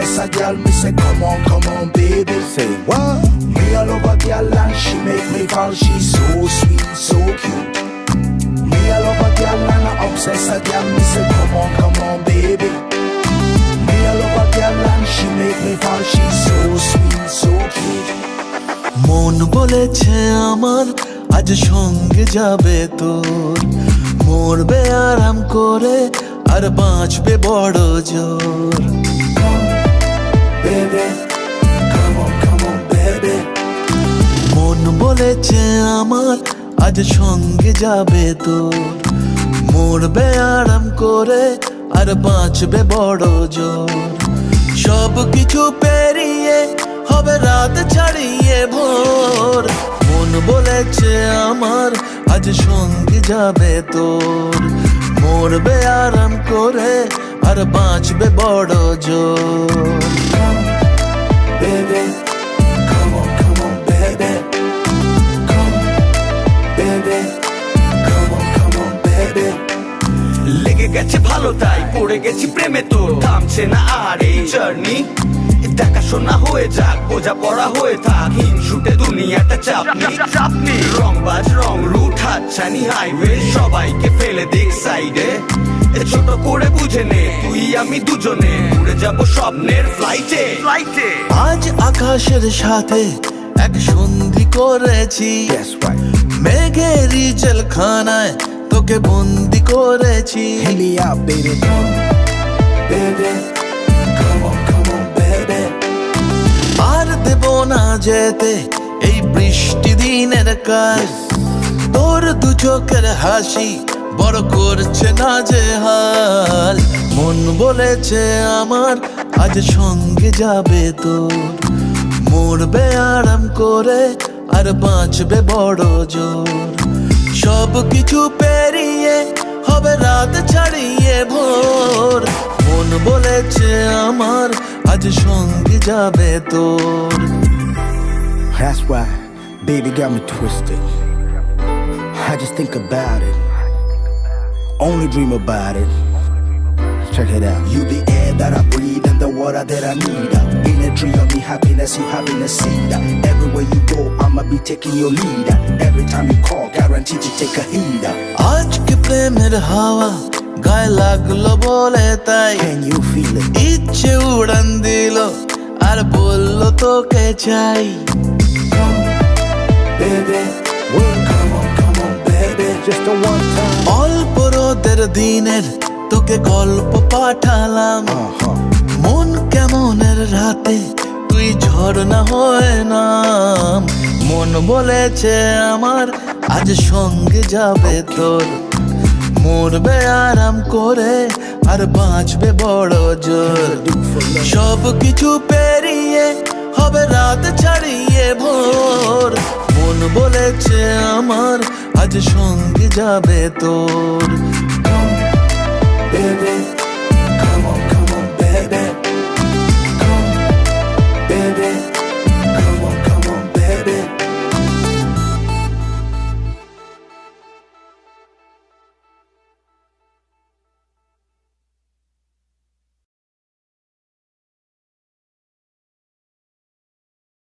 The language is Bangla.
obsess a girl, me say come on, baby. Say what? Me a love a girl and she make me fall. She's so sweet, so cute. Me a love a girl and I obsess a girl. Me say come on, baby. Me a love a girl and she make me fall. She's so sweet, so cute. মন বলেছে আমার আজ সঙ্গে যাবে তোর, মরবে আরাম করে আর বাঁচবে বড় জোর। Baby, come on, baby. মন বলেছে আমার আজ সঙ্গে যাবে তোর, মরবে আরাম করে আর বাঁচবে বড় জোর। সব কিছু পেরিয়ে হবে রাত ছাড়িয়ে ভোর। মন বলেছে আমার আজ সঙ্গে যাবে তোর, মরবে আরাম করে আর বাঁচবে বড় জোর। Baby, come on, baby. Come, baby, come on, baby. লেগে গেছে ভালো তাই পড়ে গেছি প্রেমে, তোর থামছে না আর এই জার্নি। দেখাশোনা হয়ে যাক, বোঝা পড়া হয়ে থাক, হিংসুটে দুনিয়াটা চাপনি। রংবাজ রং রুট হাতছানি হাইওয়ে, সবাইকে ফেলে দিক সাইডে। ছোট করে বুঝে নে তুই আমি দুজনে উড়ে যাব স্বপ্নের ফ্লাইটে। আজ আকাশের সাথে এক সন্ধি করেছি, That's right. মেঘেরই জেলখানায় তোকে বন্দি করেছি। Hit me out, baby. Come, baby. Come on, baby. আর দেব না যেতে এই বৃষ্টি দিনের কাল, তোর দু চোখের হাসি বড় করছে না যে হাল। মন বলেছে আমার আজ সঙ্গে যাবে তোর, মরবে আরাম করে আর বাঁচবে বড় জোর। সব কিছু পেরিয়ে হবে রাত ছাড়িয়ে ভোর। মন বলেছে আমার আজ সঙ্গে যাবে তোর। That's why, baby got me twisted. I just think about it, only dream about it. Check it out. You the air that I breathe and the water that I need. In a tree of me happiness, you having a seed. Everywhere you go, I'ma be taking your lead. Every time you call, guaranteed to take a heed. আজকে প্রেমের হাওয়া গায়ে লাগলো বলে তাই, Can you feel it? ইচ্ছে উড়ান দিল আর বললো তোকে চাই। Baby, well, come on, baby. Just a one time. অল্প রোদের দিনের তোকে গল্প পাঠালাম, মন কেমনের রাতে তুই ঝর্ণা হয়ে নাম। মন বলেছে আমার আজ সঙ্গে যাবে তোর, মরবে আরাম করে আর বাঁচবে বড় জোর। সব কিছু পেরিয়ে হবে রাত ছাড়িয়ে ভোর। মন বলেছে আমার আজ সঙ্গে যাবে তোর। Baby, come on, baby.